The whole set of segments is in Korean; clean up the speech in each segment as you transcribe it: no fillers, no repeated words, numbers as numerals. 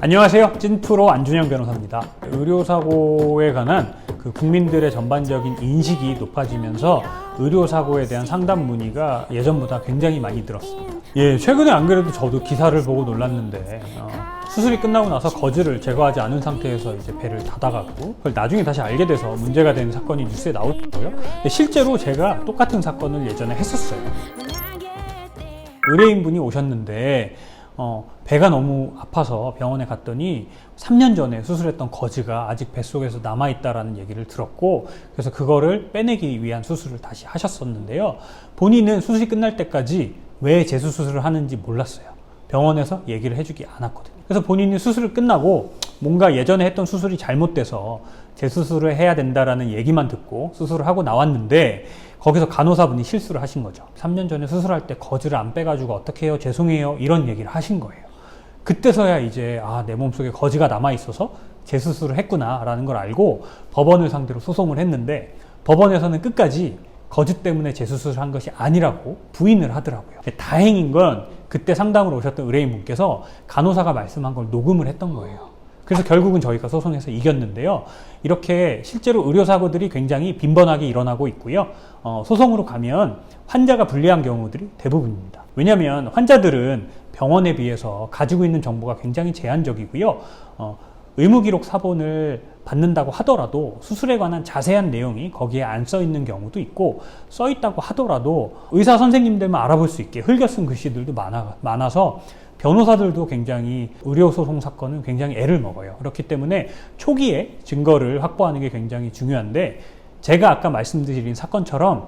안녕하세요. 찐프로 안준영 변호사입니다. 의료사고에 관한 국민들의 전반적인 인식이 높아지면서 의료사고에 대한 상담 문의가 예전보다 굉장히 많이 늘었습니다. 최근에 안 그래도 저도 기사를 보고 놀랐는데 수술이 끝나고 나서 거즈를 제거하지 않은 상태에서 이제 배를 닫아가고 그걸 나중에 다시 알게 돼서 문제가 된 사건이 뉴스에 나오더라고요. 실제로 제가 똑같은 사건을 예전에 했었어요. 의뢰인분이 오셨는데 배가 너무 아파서 병원에 갔더니 3년 전에 수술했던 거즈가 아직 뱃속에서 남아있다라는 얘기를 들었고, 그래서 그거를 빼내기 위한 수술을 다시 하셨었는데요. 본인은 수술이 끝날 때까지 왜 재수술을 하는지 몰랐어요. 병원에서 얘기를 해주지 않았거든요. 그래서 본인이 수술을 끝나고 뭔가 예전에 했던 수술이 잘못돼서 재수술을 해야 된다라는 얘기만 듣고 수술을 하고 나왔는데, 거기서 간호사분이 실수를 하신 거죠. 3년 전에 수술할 때 거즈를 안 빼가지고 어떻게 해요? 죄송해요. 이런 얘기를 하신 거예요. 그때서야 이제 내 몸속에 거즈가 남아있어서 재수술을 했구나 라는 걸 알고 법원을 상대로 소송을 했는데, 법원에서는 끝까지 거즈 때문에 재수술을 한 것이 아니라고 부인을 하더라고요. 다행인 건 그때 상담으로 오셨던 의뢰인분께서 간호사가 말씀한 걸 녹음을 했던 거예요. 그래서 결국은 저희가 소송에서 이겼는데요. 이렇게 실제로 의료사고들이 굉장히 빈번하게 일어나고 있고요. 소송으로 가면 환자가 불리한 경우들이 대부분입니다. 왜냐하면 환자들은 병원에 비해서 가지고 있는 정보가 굉장히 제한적이고요. 의무기록 사본을 받는다고 하더라도 수술에 관한 자세한 내용이 거기에 안 써 있는 경우도 있고, 써 있다고 하더라도 의사 선생님들만 알아볼 수 있게 흘겨 쓴 글씨들도 많아서 변호사들도 굉장히 의료소송 사건은 굉장히 애를 먹어요. 그렇기 때문에 초기에 증거를 확보하는 게 굉장히 중요한데, 제가 아까 말씀드린 사건처럼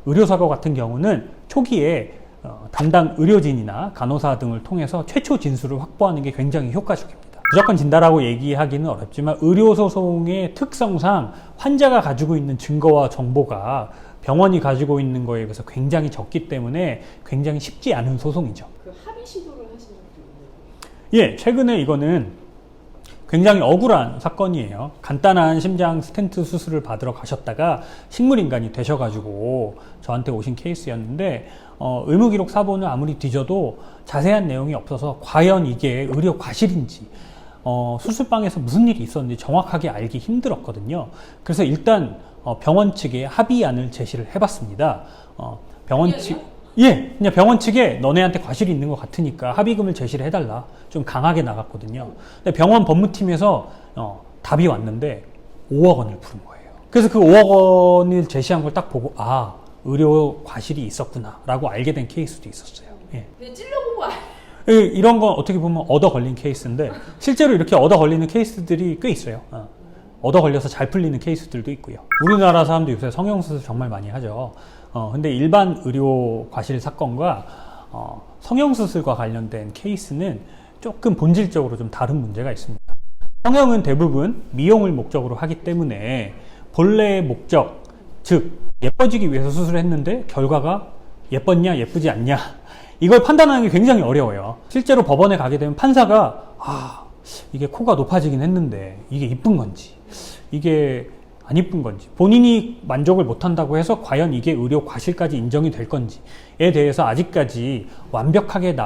의료사고 같은 경우는 초기에 담당 의료진이나 간호사 등을 통해서 최초 진술을 확보하는 게 굉장히 효과적입니다. 무조건 진다라고 얘기하기는 어렵지만 의료소송의 특성상 환자가 가지고 있는 증거와 정보가 병원이 가지고 있는 거에 비해서 굉장히 적기 때문에 굉장히 쉽지 않은 소송이죠. 그 합의 시도를 하신 적도 있나요? 최근에 이거는 굉장히 억울한 사건이에요. 간단한 심장 스텐트 수술을 받으러 가셨다가 식물인간이 되셔가지고 저한테 오신 케이스였는데, 의무기록 사본을 아무리 뒤져도 자세한 내용이 없어서 과연 이게 의료 과실인지, 수술방에서 무슨 일이 있었는지 정확하게 알기 힘들었거든요. 그래서 일단 병원 측에 합의안을 제시를 해봤습니다. 병원 측 그냥 병원 측에 너네한테 과실이 있는 것 같으니까 합의금을 제시를 해달라. 좀 강하게 나갔거든요. 근데 병원 법무팀에서 답이 왔는데 5억 원을 부른 거예요. 그래서 그 5억 원을 제시한 걸 딱 보고 의료 과실이 있었구나 라고 알게 된 케이스도 있었어요. 그냥 찔러본 거 아니에요? 이런 건 어떻게 보면 얻어 걸린 케이스인데, 실제로 이렇게 얻어 걸리는 케이스들이 꽤 있어요. 얻어 걸려서 잘 풀리는 케이스들도 있고요. 우리나라 사람들 요새 성형수술 정말 많이 하죠. 근데 일반 의료 과실 사건과 성형수술과 관련된 케이스는 조금 본질적으로 좀 다른 문제가 있습니다. 성형은 대부분 미용을 목적으로 하기 때문에 본래의 목적, 즉 예뻐지기 위해서 수술을 했는데 결과가 예뻤냐 예쁘지 않냐, 이걸 판단하는 게 굉장히 어려워요. 실제로 법원에 가게 되면 판사가 이게 코가 높아지긴 했는데 이게 이쁜 건지 이게 안 이쁜 건지, 본인이 만족을 못한다고 해서 과연 이게 의료 과실까지 인정이 될 건지에 대해서 아직까지 완벽하게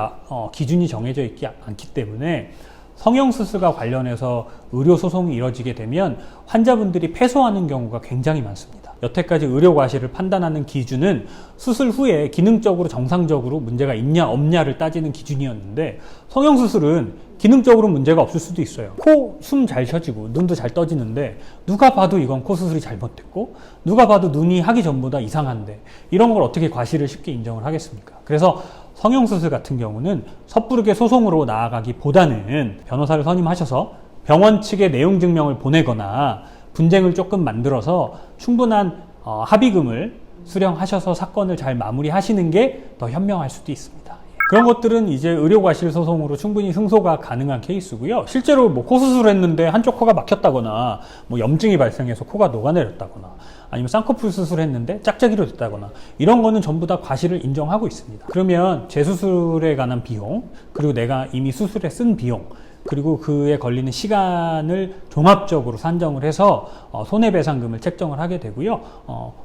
기준이 정해져 있지 않기 때문에 성형수술과 관련해서 의료소송이 이뤄지게 되면 환자분들이 패소하는 경우가 굉장히 많습니다. 여태까지 의료 과실을 판단하는 기준은 수술 후에 기능적으로 정상적으로 문제가 있냐 없냐를 따지는 기준이었는데, 성형수술은 기능적으로 문제가 없을 수도 있어요. 코 숨 잘 쉬어지고 눈도 잘 떠지는데 누가 봐도 이건 코 수술이 잘못됐고 누가 봐도 눈이 하기 전보다 이상한데 이런 걸 어떻게 과실을 쉽게 인정을 하겠습니까? 그래서 성형수술 같은 경우는 섣부르게 소송으로 나아가기보다는 변호사를 선임하셔서 병원 측에 내용 증명을 보내거나 분쟁을 조금 만들어서 충분한 합의금을 수령하셔서 사건을 잘 마무리하시는 게 더 현명할 수도 있습니다. 그런 것들은 이제 의료과실 소송으로 충분히 승소가 가능한 케이스고요. 실제로 코 수술을 했는데 한쪽 코가 막혔다거나 염증이 발생해서 코가 녹아내렸다거나 아니면 쌍꺼풀 수술을 했는데 짝짝이로 됐다거나 이런 거는 전부 다 과실을 인정하고 있습니다. 그러면 재수술에 관한 비용, 그리고 내가 이미 수술에 쓴 비용, 그리고 그에 걸리는 시간을 종합적으로 산정을 해서 손해배상금을 책정을 하게 되고요.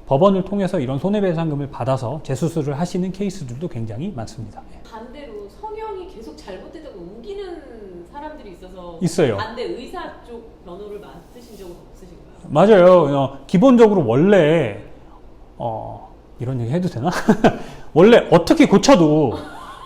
법원을 통해서 이런 손해배상금을 받아서 재수술을 하시는 케이스들도 굉장히 많습니다. 반대로 성형이 계속 잘못됐다고 우기는 사람들이 있어서 있어서 있어요. 반대 의사 쪽 변호를 맡으신 적은 없으신가요? 맞아요. 기본적으로 원래 이런 얘기 해도 되나? 원래 어떻게 고쳐도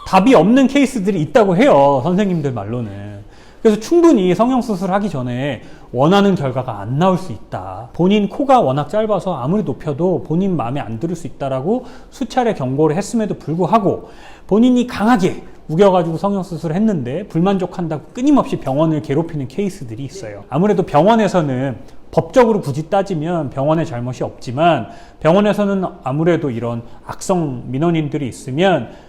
답이 없는 케이스들이 있다고 해요. 선생님들 말로는. 그래서 충분히 성형수술 하기 전에 원하는 결과가 안 나올 수 있다. 본인 코가 워낙 짧아서 아무리 높여도 본인 마음에 안 들을 수 있다라고 수차례 경고를 했음에도 불구하고 본인이 강하게 우겨가지고 성형수술을 했는데 불만족한다고 끊임없이 병원을 괴롭히는 케이스들이 있어요. 아무래도 병원에서는 법적으로 굳이 따지면 병원의 잘못이 없지만 병원에서는 아무래도 이런 악성 민원인들이 있으면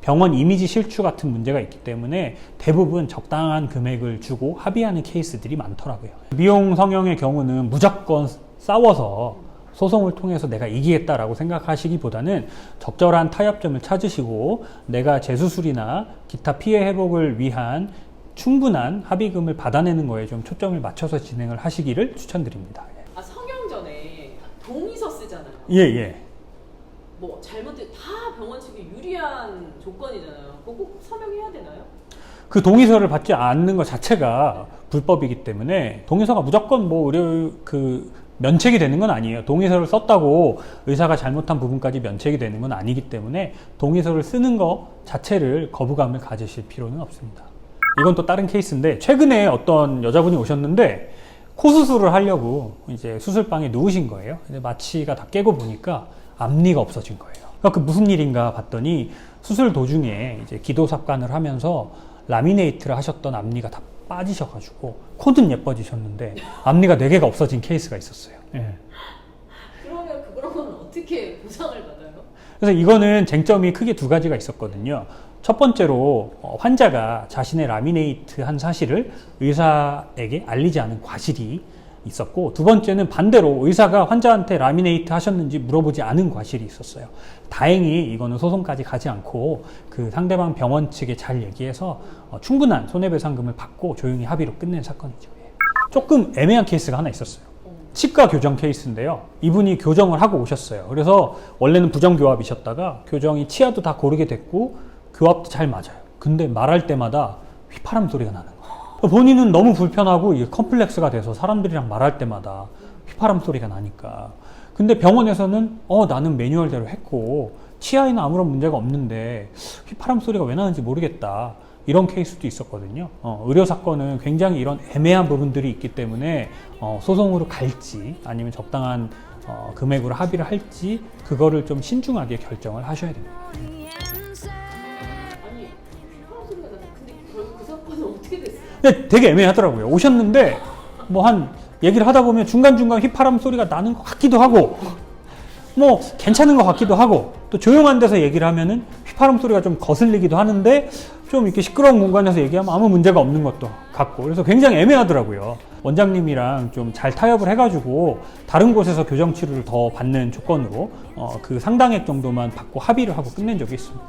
병원 이미지 실추 같은 문제가 있기 때문에 대부분 적당한 금액을 주고 합의하는 케이스들이 많더라고요. 미용 성형의 경우는 무조건 싸워서 소송을 통해서 내가 이기겠다라고 생각하시기보다는 적절한 타협점을 찾으시고 내가 재수술이나 기타 피해 회복을 위한 충분한 합의금을 받아내는 거에 좀 초점을 맞춰서 진행을 하시기를 추천드립니다. 아, 성형 전에 동의서 쓰잖아요. 예. 뭐 잘못된 다 병원 측이 유리한 조건이잖아요. 그거 꼭 서명해야 되나요? 그 동의서를 받지 않는 것 자체가 불법이기 때문에 동의서가 무조건 뭐 면책이 되는 건 아니에요. 동의서를 썼다고 의사가 잘못한 부분까지 면책이 되는 건 아니기 때문에 동의서를 쓰는 것 자체를 거부감을 가지실 필요는 없습니다. 이건 또 다른 케이스인데 최근에 어떤 여자분이 오셨는데 코 수술을 하려고 이제 수술방에 누우신 거예요. 근데 마취가 다 깨고 보니까 앞니가 없어진 거예요. 그러니까 그 무슨 일인가 봤더니 수술 도중에 이제 기도삽관을 하면서 라미네이트를 하셨던 앞니가 다 빠지셔가지고 코는 예뻐지셨는데 앞니가 4개가 없어진 케이스가 있었어요. 예. 그러면 그런 건 어떻게 보상을 받아요? 그래서 이거는 쟁점이 크게 2가지가 있었거든요. 첫 번째로 환자가 자신의 라미네이트 한 사실을 의사에게 알리지 않은 과실이 있었고, 두 번째는 반대로 의사가 환자한테 라미네이트 하셨는지 물어보지 않은 과실이 있었어요. 다행히 이거는 소송까지 가지 않고 그 상대방 병원 측에 잘 얘기해서 충분한 손해배상금을 받고 조용히 합의로 끝낸 사건이죠. 조금 애매한 케이스가 하나 있었어요. 치과 교정 케이스인데요. 이분이 교정을 하고 오셨어요. 그래서 원래는 부정교합이셨다가 교정이 치아도 다 고르게 됐고 교합도 잘 맞아요. 근데 말할 때마다 휘파람 소리가 나는 거예요. 본인은 너무 불편하고 이게 컴플렉스가 돼서 사람들이랑 말할 때마다 휘파람 소리가 나니까. 근데 병원에서는 나는 매뉴얼대로 했고 치아에는 아무런 문제가 없는데 휘파람 소리가 왜 나는지 모르겠다. 이런 케이스도 있었거든요. 의료 사건은 굉장히 이런 애매한 부분들이 있기 때문에 소송으로 갈지 아니면 적당한 금액으로 합의를 할지 그거를 좀 신중하게 결정을 하셔야 됩니다. 아니, 휘파람 소리가 나서 근데 그 사건은 어떻게 됐어요? 근데 되게 애매하더라고요. 오셨는데 뭐 한 얘기를 하다 보면 중간중간 휘파람 소리가 나는 것 같기도 하고 뭐 괜찮은 것 같기도 하고 또 조용한 데서 얘기를 하면은 휘파람 소리가 좀 거슬리기도 하는데 좀 이렇게 시끄러운 공간에서 얘기하면 아무 문제가 없는 것도 같고 그래서 굉장히 애매하더라고요. 원장님이랑 좀 잘 타협을 해가지고 다른 곳에서 교정 치료를 더 받는 조건으로 그 상당액 정도만 받고 합의를 하고 끝낸 적이 있습니다.